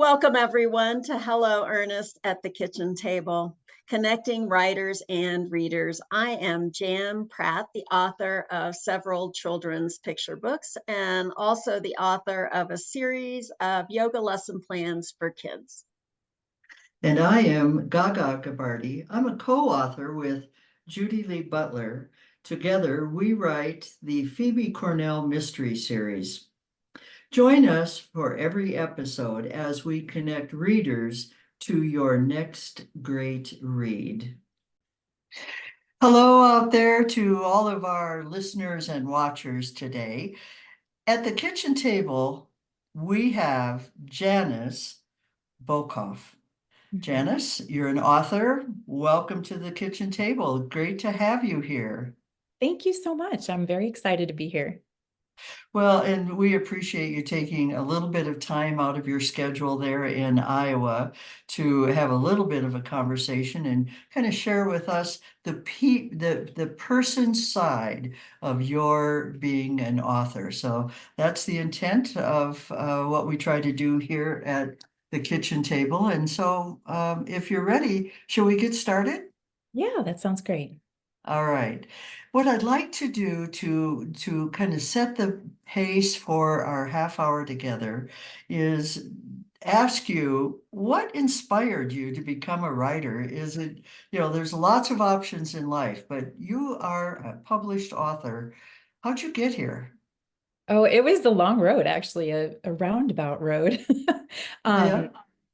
Welcome, everyone, to Hello, Ernest at the Kitchen Table, connecting writers and readers. I am Jan Pratt, the author of several children's picture books and also the author of a series of yoga lesson plans for kids. And I am Gaga Gabarty. I'm a co-author with Judy Lee Butler. Together, we write the Phoebe Cornell Mystery Series. Join us for every episode as we connect readers to your next great read. Hello out there to all of our listeners and watchers today. At the kitchen table, we have Janice Boekhoff. Janice, you're an author. Welcome to the kitchen table. Great to have you here. Thank you so much. I'm very excited to be here. Well, and we appreciate you taking a little bit of time out of your schedule there in Iowa to have a little bit of a conversation and kind of share with us the person's side of your being an author. So that's the intent of what we try to do here at the kitchen table. And so if you're ready, shall we get started? Yeah, that sounds great. All right. What I'd like to do to kind of set the pace for our half hour together is ask you what inspired you to become a writer? Is it, there's lots of options in life, but you are a published author. How'd you get here? Oh, it was the long road, actually, a roundabout road. Yeah.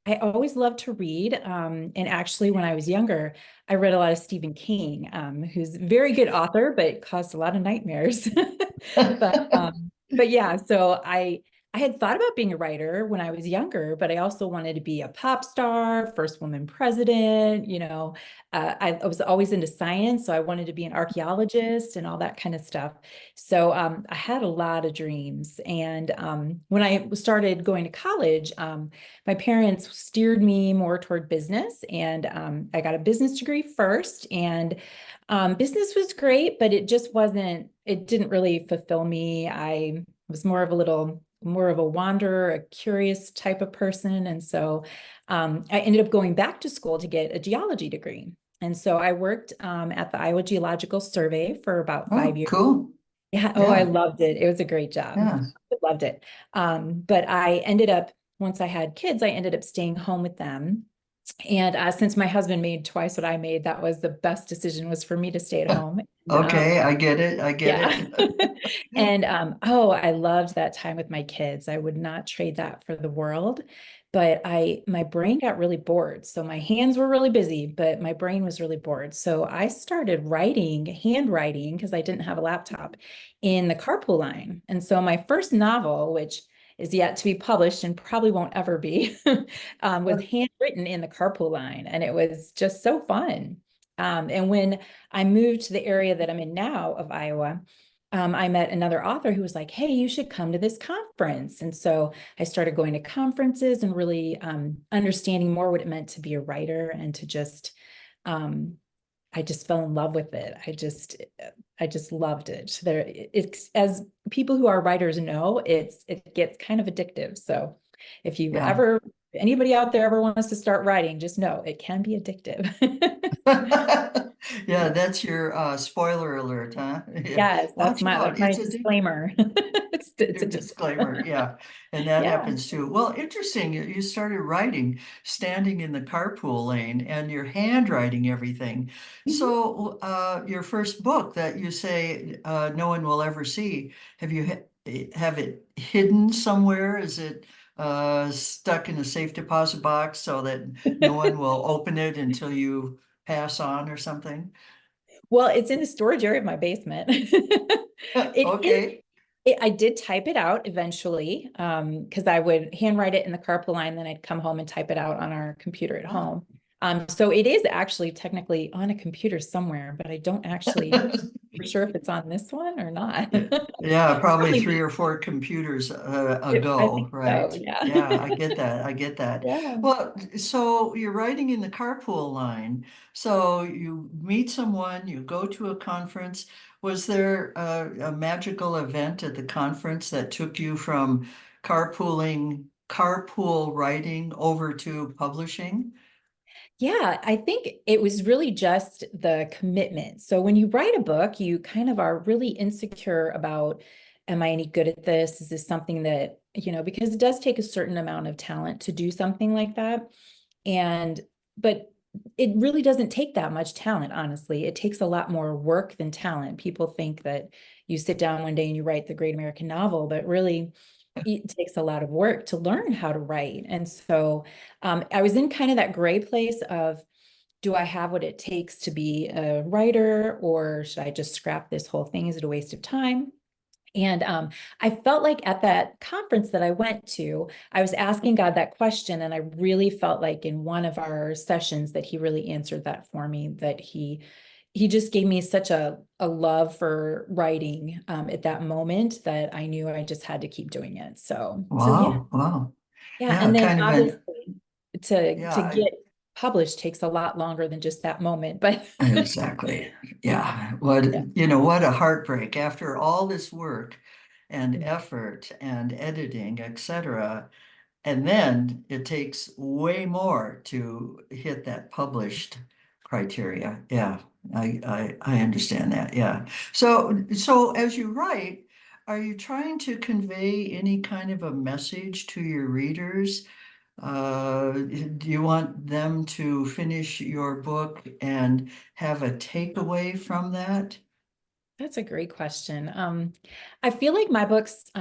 I always loved to read. And actually, when I was younger, I read a lot of Stephen King, who's a very good author, but caused a lot of nightmares. But yeah, so I had thought about being a writer when I was younger, but I also wanted to be a pop star, first woman president. I was always into science, so I wanted to be an archaeologist and all that kind of stuff. So I had a lot of dreams. And when I started going to college, my parents steered me more toward business, and I got a business degree first. And business was great, but it just wasn't, it didn't really fulfill me. I was more of a wanderer, a curious type of person. And so I ended up going back to school to get a geology degree. And so I worked at the Iowa Geological Survey for about 5 years. Cool. Yeah. Oh, I loved it. It was a great job. Yeah. I loved it. But I ended up, once I had kids, I ended up staying home with them. And since my husband made twice what I made, that was the best decision, was for me to stay at home. Okay, I get it. I get it. And oh, I loved that time with my kids. I would not trade that for the world. But my brain got really bored. So my hands were really busy, but my brain was really bored. So I started handwriting, because I didn't have a laptop, in the carpool line. And so my first novel, which is yet to be published and probably won't ever be, was handwritten in the carpool line. And it was just so fun. And when I moved to the area that I'm in now of Iowa, I met another author who was like, hey, you should come to this conference. And so I started going to conferences and really understanding more what it meant to be a writer, and to just, I just fell in love with it. I just loved it. It's, as people who are writers know, it gets kind of addictive. So if anybody out there ever wants to start writing, just know it can be addictive. Yeah, that's your spoiler alert, huh? Yes, that's my disclaimer. It's Your disclaimer, yeah. And that Yeah. happens too. Well, interesting. You started writing standing in the carpool lane, and you're handwriting everything. So your first book that you say no one will ever see, have it hidden somewhere? Is it stuck in a safe deposit box so that no one will open it until you pass on or something? Well, it's in the storage area of my basement. Okay. I did type it out eventually, because I would handwrite it in the carpool line, then I'd come home and type it out on our computer at home. So it is actually technically on a computer somewhere, but I don't actually for sure if it's on this one or not. Yeah, probably 3 or 4 computers I ago, think right? so, yeah. Yeah, I get that. I get that. Yeah. Well, so you're writing in the carpool line. So you meet someone, you go to a conference. Was there a magical event at the conference that took you from carpooling carpool writing over to publishing? Yeah, I think it was really just the commitment. So when you write a book, you kind of are really insecure about, am I any good at this? Is this something that, because it does take a certain amount of talent to do something like that. But it really doesn't take that much talent, honestly. It takes a lot more work than talent. People think that you sit down one day and you write the great American novel, but really it takes a lot of work to learn how to write. And so I was in kind of that gray place of, do I have what it takes to be a writer, or should I just scrap this whole thing? Is it a waste of time? And I felt like at that conference that I went to, I was asking God that question. And I really felt like in one of our sessions that he really answered that for me, that he just gave me such a love for writing at that moment that I knew I just had to keep doing it. So yeah, Wow, wow. yeah. Yeah, And then kind of an, obviously to yeah, get published takes a lot longer than just that moment, but exactly. yeah, Yeah. yeah. What a heartbreak after all this work and Mm. effort and editing, etc. And then it takes way more to hit that published criteria. Yeah, I understand that. Yeah. So as you write, are you trying to convey any kind of a message to your readers? Do you want them to finish your book and have a takeaway from that? That's a great question. I feel like my books,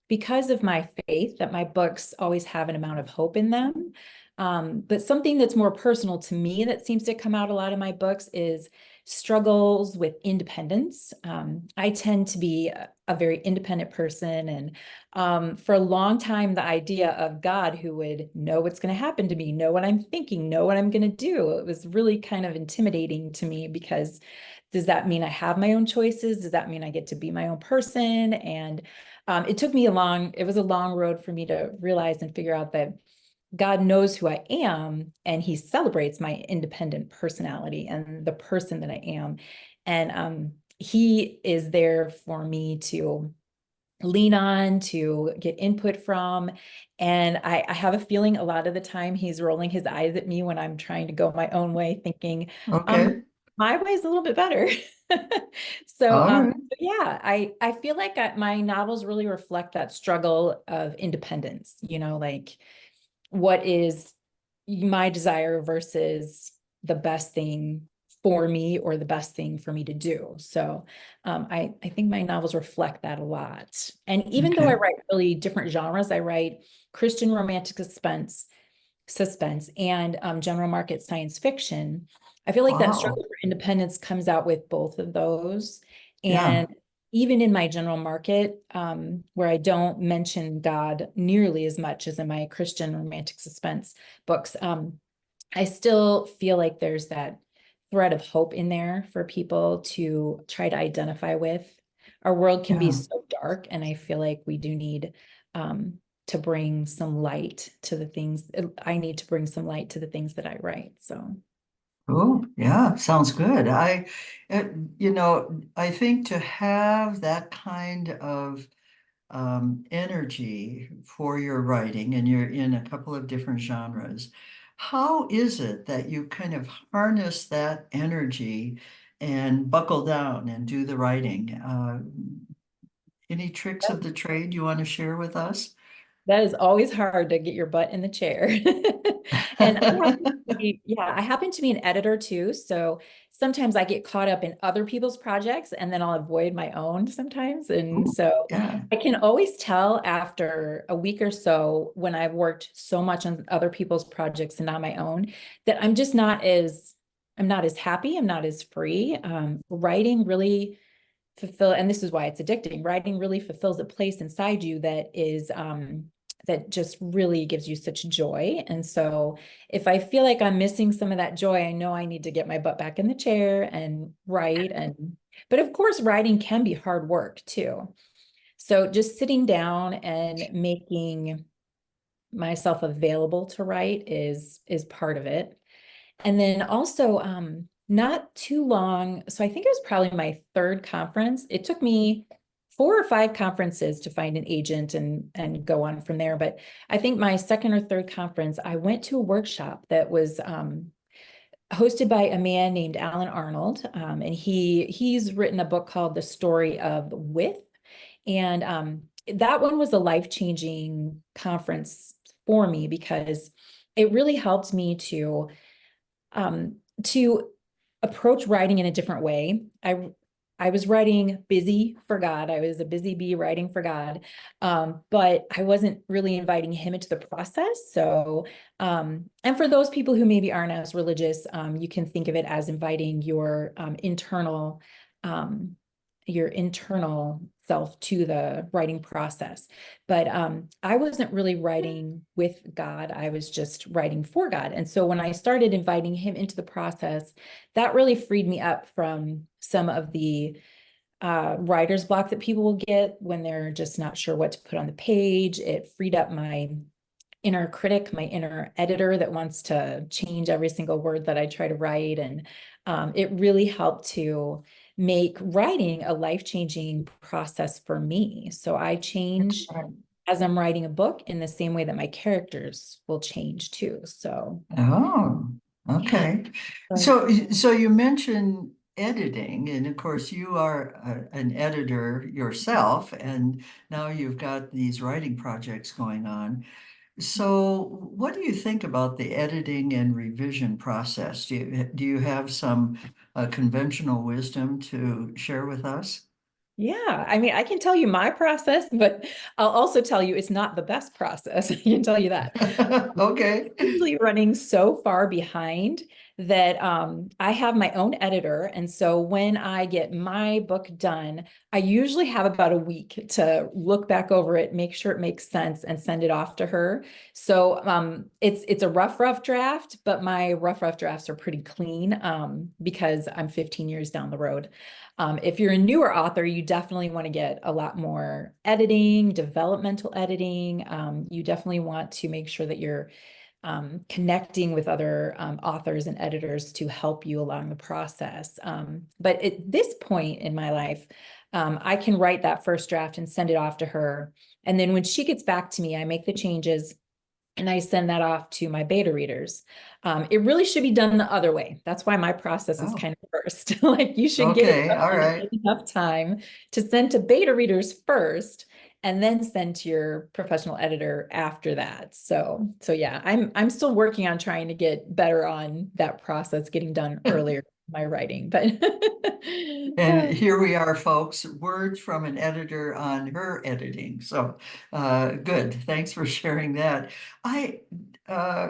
because of my faith, that my books always have an amount of hope in them. But something that's more personal to me that seems to come out a lot in my books is struggles with independence. I tend to be a very independent person. And for a long time, the idea of God who would know what's going to happen to me, know what I'm thinking, know what I'm going to do, it was really kind of intimidating to me because does that mean I have my own choices? Does that mean I get to be my own person? And it was a long road for me to realize and figure out that God knows who I am and he celebrates my independent personality and the person that I am. And he is there for me to lean on, to get input from. And I have a feeling a lot of the time he's rolling his eyes at me when I'm trying to go my own way, thinking, um, Okay. my way is a little bit better. So, All right. yeah, I feel like my novels really reflect that struggle of independence, like what is my desire versus the best thing for me or the best thing for me to do. So I think my novels reflect that a lot. And even though I Okay. write really different genres, I write Christian romantic suspense and general market science fiction. I feel like that struggle Wow. for independence comes out with both of those. Yeah. And even in my general market, where I don't mention God nearly as much as in my Christian romantic suspense books, I still feel like there's that thread of hope in there for people to try to identify with. Our world can be Yeah. so dark, and I feel like we do need to bring some light to the things. I need to bring some light to the things that I write. So, Oh, yeah, sounds good. Uh, I think to have that kind of energy for your writing, and you're in a couple of different genres, how is it that you kind of harness that energy and buckle down and do the writing? Any tricks of the trade you want to share with us? that is always hard to get your butt in the chair. And I happen to be an editor too. So sometimes I get caught up in other people's projects and then I'll avoid my own sometimes. And Ooh, so yeah. I can always tell after a week or so when I've worked so much on other people's projects and not my own, that I'm not as happy, I'm not as free. Writing really and this is why it's addicting. Writing really fulfills a place inside you that just really gives you such joy. And so if I feel like I'm missing some of that joy, I know I need to get my butt back in the chair and write. But of course, writing can be hard work too. So just sitting down and making myself available to write is part of it. And then also, not too long. So I think it was probably my third conference. It took me 4 or 5 conferences to find an agent and go on from there. But I think my second or third conference, I went to a workshop that was hosted by a man named Alan Arnold. And he's written a book called The Story of With. And that one was a life-changing conference for me because it really helped me to approach writing in a different way. I was writing busy for God. I was a busy bee writing for God, but I wasn't really inviting him into the process. So, and for those people who maybe aren't as religious, you can think of it as inviting your internal self to the writing process. But I wasn't really writing with God. I was just writing for God. And so when I started inviting him into the process, that really freed me up from some of the writer's block that people will get when they're just not sure what to put on the page. It freed up my inner critic, my inner editor that wants to change every single word that I try to write. And it really helped to make writing a life-changing process for me. So I change as I'm writing a book in the same way that my characters will change too. So, Oh, yeah. okay. So you mentioned editing, and of course you are an editor yourself, and now you've got these writing projects going on. So what do you think about the editing and revision process? Do you have some conventional wisdom to share with us? Yeah, I mean, I can tell you my process, but I'll also tell you it's not the best process. I can tell you that. Okay. Usually running so far behind that I have my own editor. And so when I get my book done, I usually have about a week to look back over it, make sure it makes sense, and send it off to her. So it's a rough draft, but my rough drafts are pretty clean because I'm 15 years down the road. If you're a newer author, you definitely want to get a lot more editing, developmental editing. You definitely want to make sure that you're connecting with other authors and editors to help you along the process. But at this point in my life, I can write that first draft and send it off to her. And then when she gets back to me, I make the changes and I send that off to my beta readers. It really should be done the other way. That's why my process is Oh, kind of first. Like you should get it okay. All done right. in enough time to send to beta readers first, and then send to your professional editor after that. So yeah, I'm still working on trying to get better on that process, getting done earlier in my writing. But And here we are, folks, words from an editor on her editing. So good. Thanks for sharing that. I uh,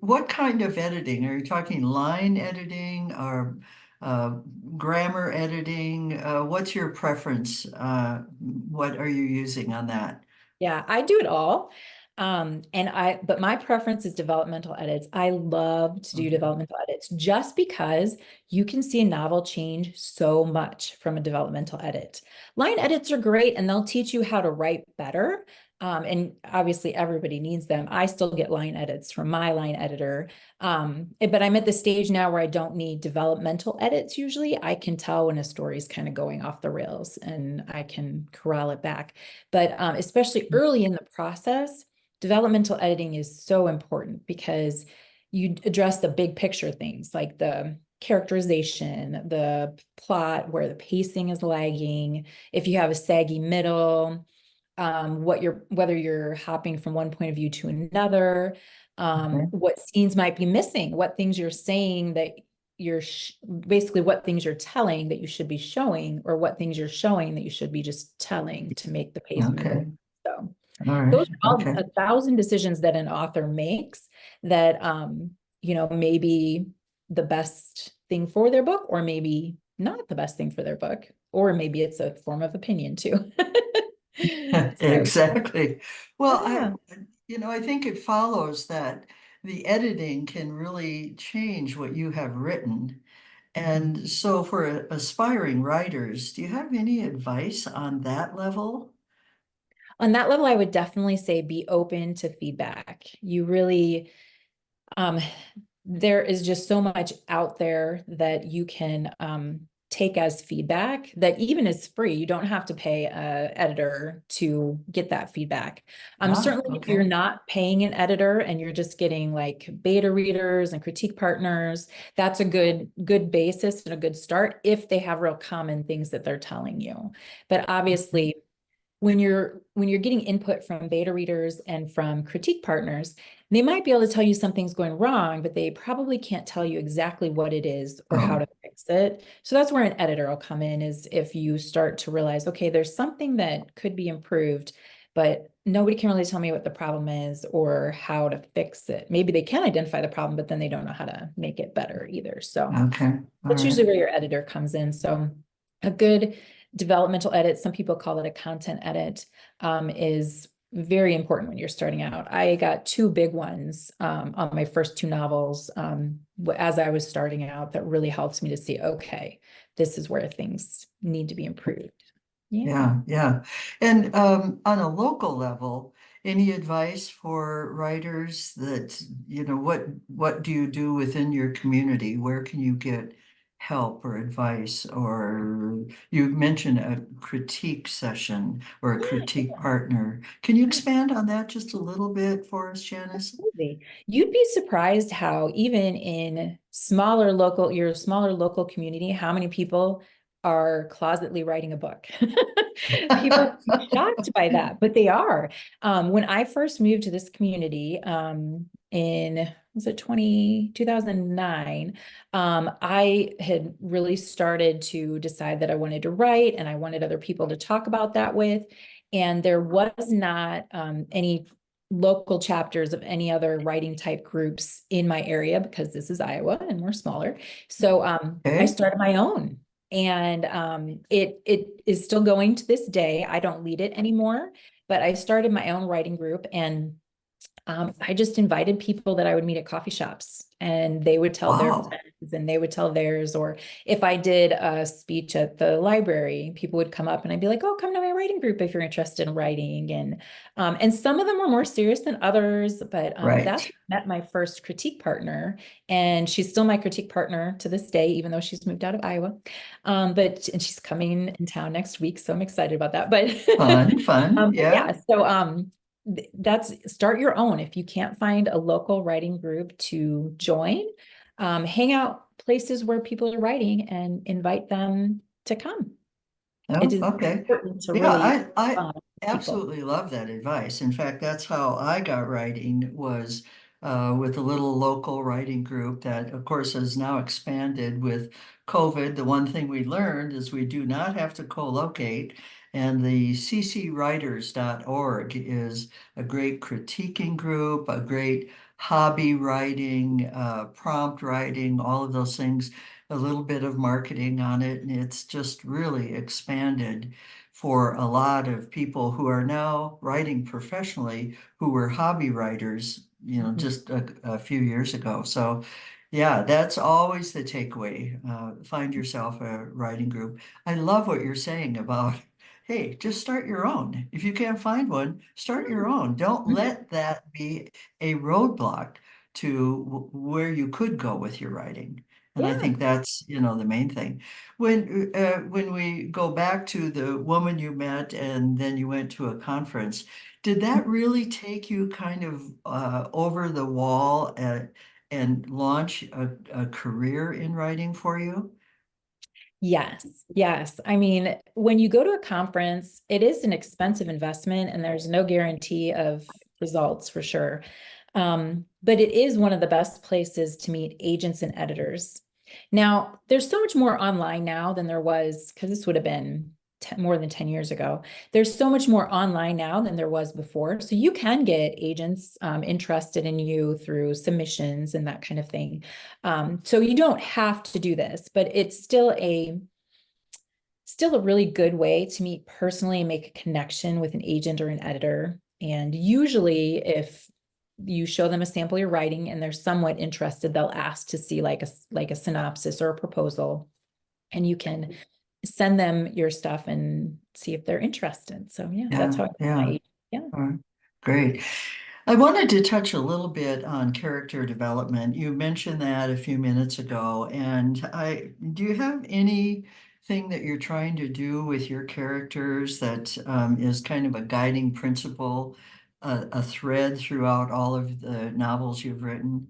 what kind of editing? Are you talking line editing or uh, grammar editing? What's your preference? What are you using on that? yeah, I do it all. But my preference is developmental edits. I love to do Okay. developmental edits just because you can see a novel change so much from a developmental edit. Line edits are great and they'll teach you how to write better. And obviously everybody needs them. I still get line edits from my line editor. But I'm at the stage now where I don't need developmental edits usually. I can tell when a story is kind of going off the rails and I can corral it back. But especially early in the process, developmental editing is so important because you address the big picture things like the characterization, the plot, where the pacing is lagging, if you have a saggy middle, whether you're hopping from one point of view to another, Okay. what scenes might be missing, what things you're saying that you're basically what things you're telling that you should be showing, or what things you're showing that you should be just telling to make the pace move. Okay. So All right. those are all Okay. 1,000 decisions that an author makes that maybe the best thing for their book, or maybe not the best thing for their book, or maybe it's a form of opinion too. So Exactly. Well, yeah. I think it follows that the editing can really change what you have written. And so for aspiring writers, do you have any advice on that level? On that level, I would definitely say be open to feedback. You really, there is just so much out there that you can take as feedback that even is free. You don't have to pay an editor to get that feedback. Certainly if you're not paying an editor and you're just getting like beta readers and critique partners, that's a good basis and a good start if they have real common things that they're telling you. But obviously, when you're getting input from beta readers and from critique partners, they might be able to tell you something's going wrong, but they probably can't tell you exactly what it is or how to fix it. So that's where an editor will come in, is if you start to realize, okay, there's something that could be improved, but nobody can really tell me what the problem is or how to fix it. Maybe they can identify the problem, but then they don't know how to make it better either. So that's usually where your editor comes in. So a good developmental edit, some people call it a content edit, is very important when you're starting out. I got two big ones on my first two novels as I was starting out that really helped me to see, okay, this is where things need to be improved. Yeah. And on a local level, any advice for writers that, what do you do within your community? Where can you get help or advice? Or you mentioned a critique session or a critique partner. Can you expand on that just a little bit for us, Janice? Absolutely. You'd be surprised how even in your smaller local community, how many people are closetly writing a book. People are shocked by that, but they are. When I first moved to this community in, was it 2009, I had really started to decide that I wanted to write and I wanted other people to talk about that with. And there was not any local chapters of any other writing type groups in my area because this is Iowa and we're smaller. So I started my own. And it is still going to this day. I don't lead it anymore, but I started my own writing group, and I just invited people that I would meet at coffee shops, and they would tell their friends and they would tell theirs. Or if I did a speech at the library, people would come up and I'd be like, oh, come to my writing group if you're interested in writing. And some of them were more serious than others, but that's met my first critique partner, and she's still my critique partner to this day, even though she's moved out of Iowa. And she's coming in town next week, so I'm excited about that. But fun. yeah. So that's start your own. If you can't find a local writing group to join, hang out places where people are writing and invite them to come. It is important to really I absolutely love that advice. In fact, that's how I got writing, was with a little local writing group that, of course, has now expanded with COVID. The one thing we learned is we do not have to co-locate. And the ccwriters.org is a great critiquing group, a great hobby writing, prompt writing, all of those things, a little bit of marketing on it. And it's just really expanded for a lot of people who are now writing professionally, who were hobby writers, just a few years ago. So yeah, that's always the takeaway. Find yourself a writing group. I love what you're saying about, hey, just start your own. If you can't find one, start your own. Don't let that be a roadblock to where you could go with your writing. And I think that's, the main thing. When we go back to the woman you met and then you went to a conference, did that really take you kind of over the wall and launch a career in writing for you? Yes. I mean, when you go to a conference, it is an expensive investment and there's no guarantee of results for sure. But it is one of the best places to meet agents and editors. Now, there's so much more online now than there was, because this would have been more than 10 years ago. There's so much more online now than there was before. So you can get agents interested in you through submissions and that kind of thing. So you don't have to do this, but it's still a really good way to meet personally and make a connection with an agent or an editor. And usually if you show them a sample you're writing and they're somewhat interested, they'll ask to see like a synopsis or a proposal, and you can send them your stuff and see if they're interested. So that's how I Great. I wanted to touch a little bit on character development. You mentioned that a few minutes ago, and do you have any thing that you're trying to do with your characters that is kind of a guiding principle, a thread throughout all of the novels you've written?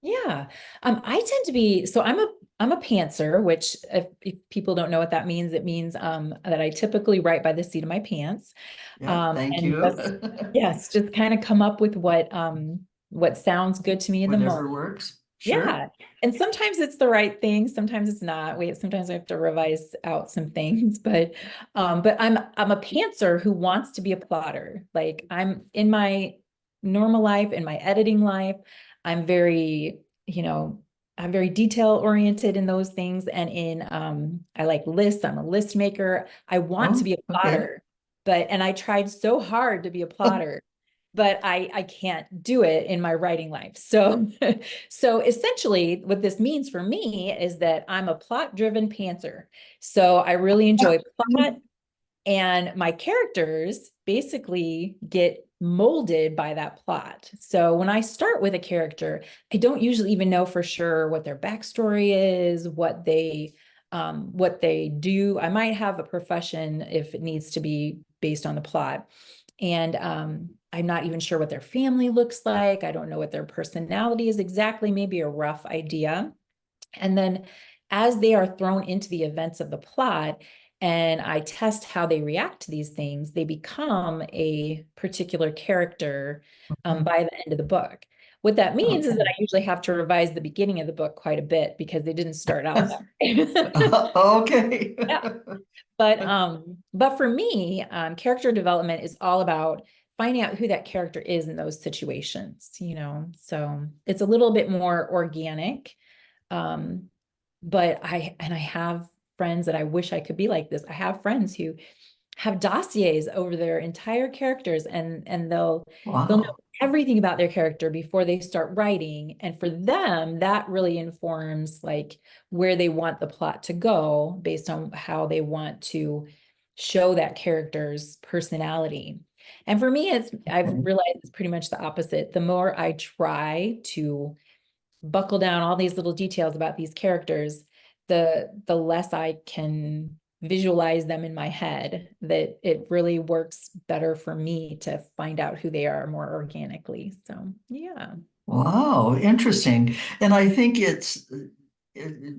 Yeah. I tend to be, so I'm a pantser, which if people don't know what that means, it means that I typically write by the seat of my pants. Yeah, thank And you. just, yes, just kind of come up with what sounds good to me in the moment. Whatever works. Sure. Yeah. And sometimes it's the right thing, sometimes it's not. Sometimes I have to revise out some things, but I'm a pantser who wants to be a plotter. Like I'm in my normal life, in my editing life, I'm very, I'm very detail oriented in those things. And I like lists, I'm a list maker. I want to Oh, be a okay. plotter, and I tried so hard to be a plotter, but I can't do it in my writing life. So, so essentially what this means for me is that I'm a plot driven pantser. So I really enjoy plot, and my characters basically get molded by that plot. So when I start with a character, I don't usually even know for sure what their backstory is, what they do. I might have a profession if it needs to be based on the plot. And I'm not even sure what their family looks like. I don't know what their personality is exactly, maybe a rough idea. And then as they are thrown into the events of the plot, and I test how they react to these things, they become a particular character by the end of the book. What that means is that Okay. I usually have to revise the beginning of the book quite a bit because they didn't start out that way. Okay. Yeah. But for me, character development is all about finding out who that character is in those situations, so it's a little bit more organic. Um, but I have friends that I wish I could be like this. I have friends who have dossiers over their entire characters, and they'll know Wow. everything about their character before they start writing. And for them, that really informs like where they want the plot to go based on how they want to show that character's personality. And for me, I've Okay. realized it's pretty much the opposite. The more I try to buckle down all these little details about these characters, the less I can visualize them in my head, that it really works better for me to find out who they are more organically. So yeah. Wow, interesting. And I think it's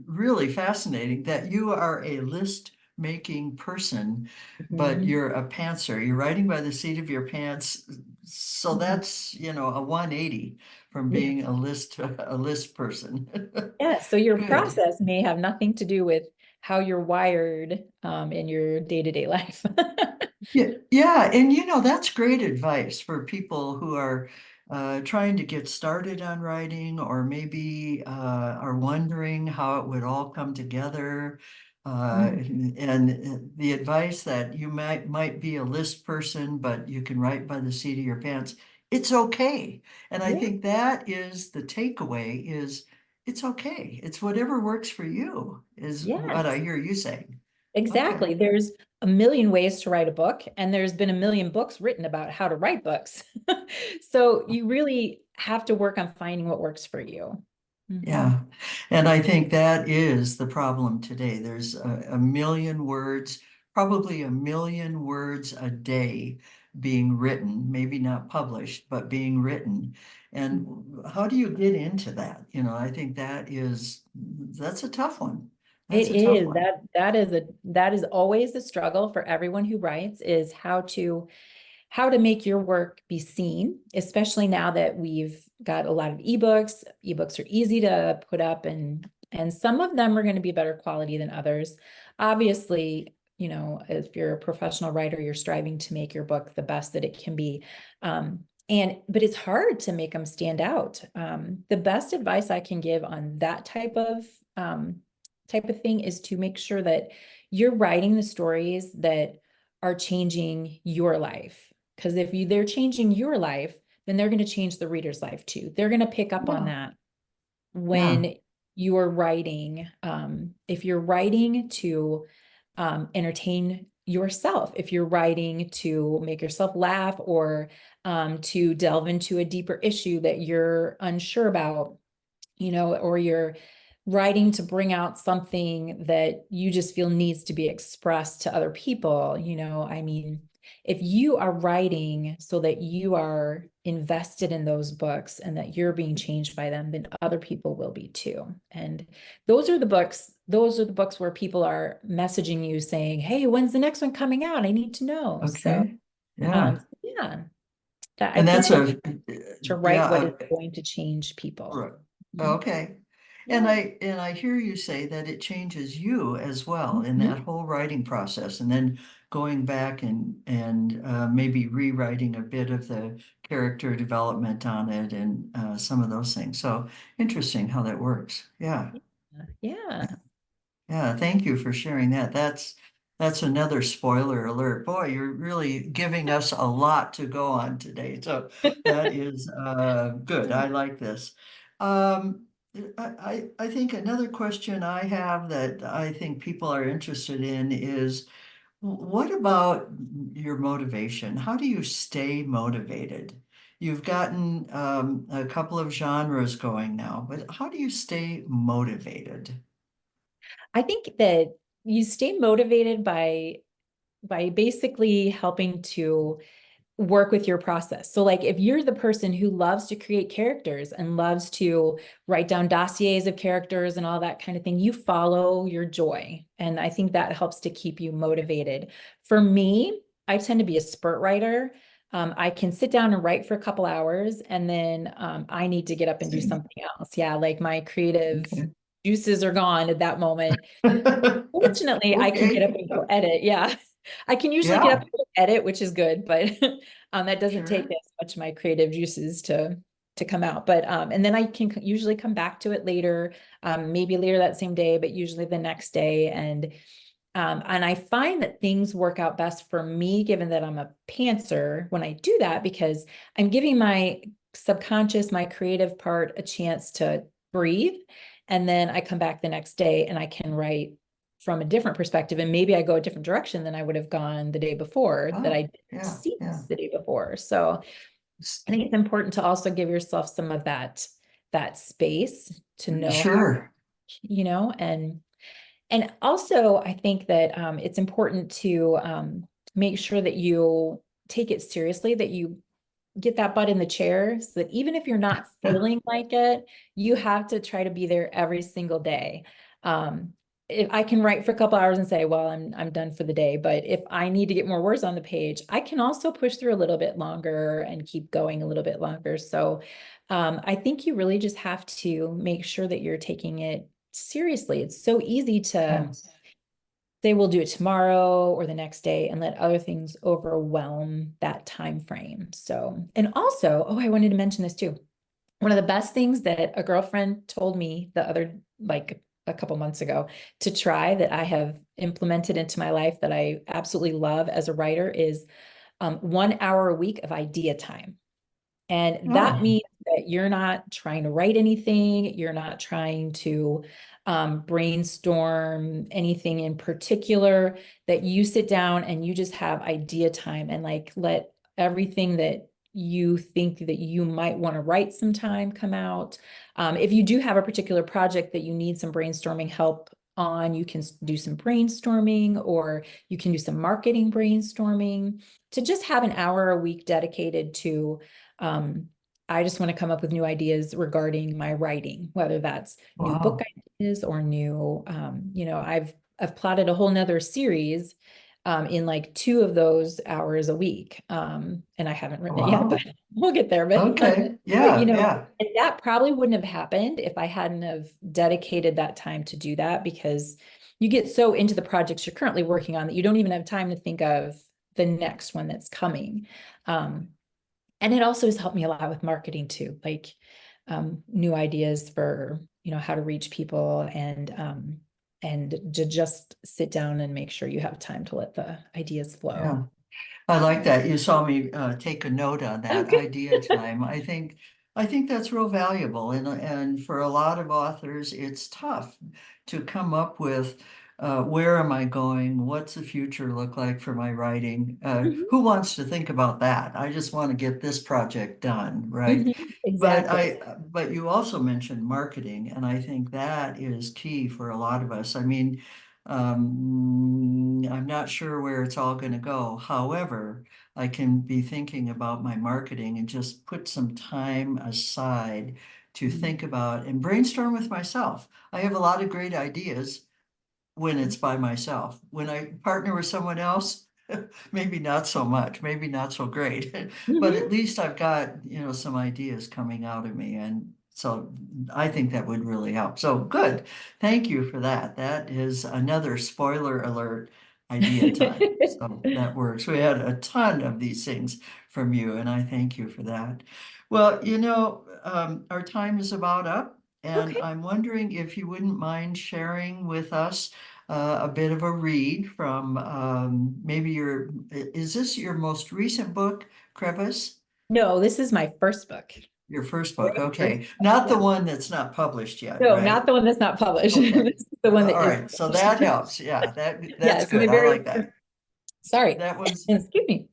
really fascinating that you are a list making person, but Mhm. you're a pantser. You're writing by the seat of your pants. So Mhm. that's, a 180 from Yeah. being a list person. Yeah. So your Good. process may have nothing to do with how you're wired in your day-to-day life. Yeah, yeah, and that's great advice for people who are trying to get started on writing, or maybe are wondering how it would all come together. Mhm. And the advice that you might be a list person, but you can write by the seat of your pants. It's okay. And I Yeah. think that is the takeaway is it's okay. It's whatever works for you, is what I Yes. hear you saying. Okay. Exactly. There's a million ways to write a book, and there's been a million books written about how to write books. So you really have to work on finding what works for you. Mhm. Yeah, and I think that is the problem today. There's a million words, probably a million words a day being written, maybe not published, but being written. And how do you get into that? I think that's a tough one. It That's a tough is one. that is always the struggle for everyone who writes, is how to make your work be seen, especially now that we've got a lot of ebooks. Ebooks are easy to put up, and some of them are going to be better quality than others. Obviously, if you're a professional writer, you're striving to make your book the best that it can be. But it's hard to make them stand out. The best advice I can give on that type of thing is to make sure that you're writing the stories that are changing your life. Because if they're changing your life, then they're going to change the reader's life too. They're going to pick up on Yeah, that yeah, when you're writing. If you're writing to entertain yourself, if you're writing to make yourself laugh, or to delve into a deeper issue that you're unsure about, or you're writing to bring out something that you just feel needs to be expressed to other people. I mean, if you are writing so that you are invested in those books and that you're being changed by them, then other people will be too. And those are the books where people are messaging you saying, hey, when's the next one coming out? I need to know. So Okay. Yeah. yeah, I And think that's that to write what yeah. is going to change people. Right. Mhm. Okay. And Yeah. I hear you say that it changes you as well in Mhm. that whole writing process, and then going back and maybe rewriting a bit of the character development on it and some of those things. So interesting how that works. Yeah. Yeah. Yeah, thank you for sharing that. That's another spoiler alert. Boy, you're really giving us a lot to go on today. So that is good. I like this. Um, I think another question I have that I think people are interested in is what about your motivation? How do you stay motivated? You've gotten a couple of genres going now, but how do you stay motivated? I think that you stay motivated by basically helping to work with your process. So like if you're the person who loves to create characters and loves to write down dossiers of characters and all that kind of thing, you follow your joy. And I think that helps to keep you motivated. For me, I tend to be a spurt writer. I can sit down and write for a couple hours and then I need to get up and do something else. Yeah, like my creative Okay. juices are gone at that moment. Fortunately, I can get up Okay. and go edit. Yeah. I can usually get up Yeah, and go edit, which is good, but that doesn't take sure. as much of my creative juices to come out. But and then I can usually come back to it later, maybe later that same day, but usually the next day. And I find that things work out best for me, given that I'm a pantser when I do that, because I'm giving my subconscious, my creative part, a chance to breathe. And then I come back the next day and I can write from a different perspective. And maybe I go a different direction than I would have gone the day before that Oh, I didn't yeah, see yeah. the day before. So I think it's important to also give yourself some of that space to know how, Sure. and also, I think that it's important to make sure that you take it seriously, that you get that butt in the chair so that even if you're not feeling like it, you have to try to be there every single day. Um, if I can write for a couple hours and say, well, I'm done for the day, but if I need to get more words on the page, I can also push through a little bit longer and keep going a little bit longer. So I think you really just have to make sure that you're taking it seriously. It's so easy to Yeah. say we'll do it tomorrow or the next day and let other things overwhelm that time frame. So, and also, oh, I wanted to mention this too. One of the best things that a girlfriend told me the other, like a couple months ago, to try that I have implemented into my life that I absolutely love as a writer is 1 hour a week of idea time. And that Oh, means that you're not trying to write anything, you're not trying to brainstorm anything in particular, that you sit down and you just have idea time and like let everything that you think that you might want to write sometime come out. If you do have a particular project that you need some brainstorming help on, you can do some brainstorming or you can do some marketing brainstorming. To just have an hour a week dedicated to um, I just want to come up with new ideas regarding my writing, whether that's new book wow. ideas or new, I've plotted a whole nother series in like 2 of those hours a week. And I haven't written it yet, but Wow. we'll get there. But, Okay. but Yeah, yeah. and that probably wouldn't have happened if I hadn't have dedicated that time to do that, because you get so into the projects you're currently working on that you don't even have time to think of the next one that's coming. Um, and it also has helped me a lot with marketing too, like new ideas for, how to reach people and to just sit down and make sure you have time to let the ideas flow. Yeah. I like that. You saw me take a note on that Okay. idea time. I think that's real valuable, and for a lot of authors, it's tough to come up with where am I going? What's the future look like for my writing? Mhm. Who wants to think about that? I just want to get this project done, right? Mhm. Exactly. But you also mentioned marketing, and I think that is key for a lot of us. I mean, I'm not sure where it's all going to go. However, I can be thinking about my marketing and just put some time aside to think about and brainstorm with myself. I have a lot of great ideas when it's by myself. When I partner with someone else, maybe not so much, maybe not so great, but Mhm. at least I've got, some ideas coming out of me. And so I think that would really help. So good. Thank you for that. That is another spoiler alert idea time. So that works. We had a ton of these things from you, and I thank you for that. Well, our time is about up, and Okay. I'm wondering if you wouldn't mind sharing with us a bit of a read from maybe is this your most recent book, Crevice? No, this is my first book. Your first book, Very first okay. book, Not the yeah. one that's not published yet, No, not right? the one that's not published. Okay. This is the one that All is right, so published. that helps. Yeah, that's Yes, my good. I very like that. sorry, That was, excuse me.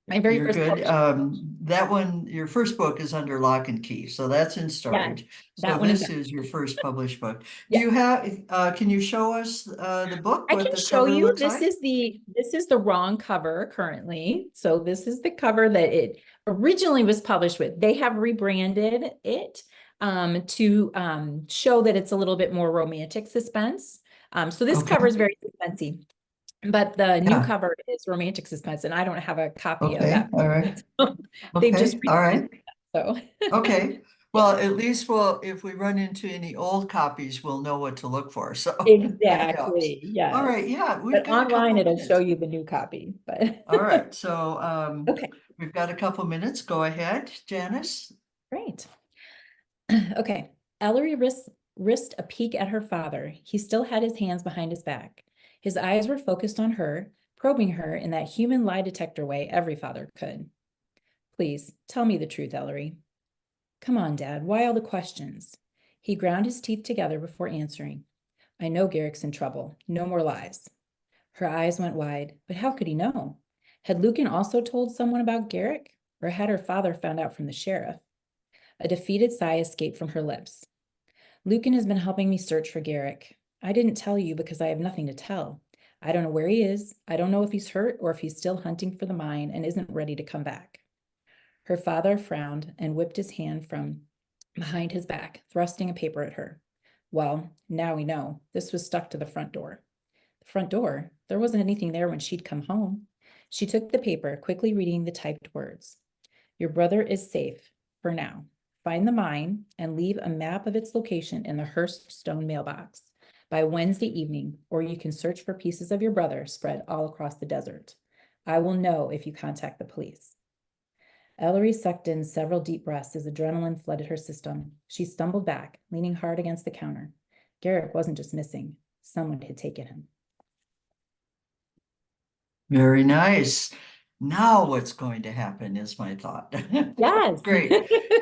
My very you're first good. published. That one, your first book is under lock and key, so that's in Yeah, storage. So that one is this done. is your first published book. Do Yeah. you have, can you show us the book, I what can the show cover you, looks like? this is the wrong cover currently. So this is the cover that it originally was published with. They have rebranded it to show that it's a little bit more romantic suspense. So this Okay, cover is very suspensey, but the new yeah, cover is romantic suspense, and I don't have a copy of okay, that. all right, So they've just okay, all right, so okay. yeah, Well, at least if we run into any old copies, we'll know what to look for, so that helps. exactly. All Yes. right, yeah, we've But got a couple online of it'll show minutes. you the new copy, but All right, so okay, we've got a couple minutes. Go ahead, Janice. great. Okay. Ellery risked a peek at her father. He still had his hands behind his back. His eyes were focused on her, probing her in that human lie detector way every father could. Please, tell me the truth, Ellery. Come on, Dad, why all the questions? He ground his teeth together before answering. I know Garrick's in trouble. No more lies. Her eyes went wide, but how could he know? Had Lucan also told someone about Garrick? Or had her father found out from the sheriff? A defeated sigh escaped from her lips. Lucan has been helping me search for Garrick. I didn't tell you because I have nothing to tell. I don't know where he is. I don't know if he's hurt or if he's still hunting for the mine and isn't ready to come back. Her father frowned and whipped his hand from behind his back, thrusting a paper at her. Well, now we know. This was stuck to the front door. The front door? There wasn't anything there when she'd come home. She took the paper, quickly reading the typed words. Your brother is safe, for now. Find the mine and leave a map of its location in the Hearst stone mailbox by Wednesday evening, or you can search for pieces of your brother spread all across the desert. I will know if you contact the police. Ellery sucked in several deep breaths as adrenaline flooded her system. She stumbled back, leaning hard against the counter. Garrick wasn't just missing. Someone had taken him. Very nice. Now what's going to happen is my thought. Yes. Great.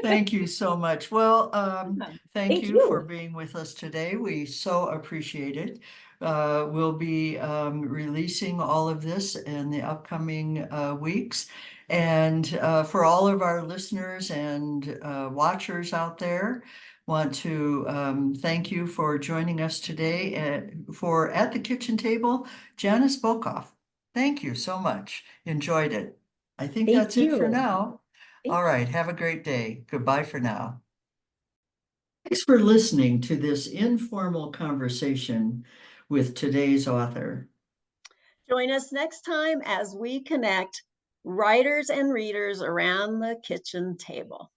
Thank you so much. Well, thank Thank you for you. being with us today. We so appreciate it. We'll be releasing all of this in the upcoming weeks. And for all of our listeners and watchers out there, want to thank you for joining us today at the kitchen table, Janice Boekhoff. Thank you so much. Enjoyed it. I think Thank that's it for you. now. Thank All right. Have a great day. Goodbye for now. Thanks for listening to this informal conversation with today's author. Join us next time as we connect writers and readers around the kitchen table.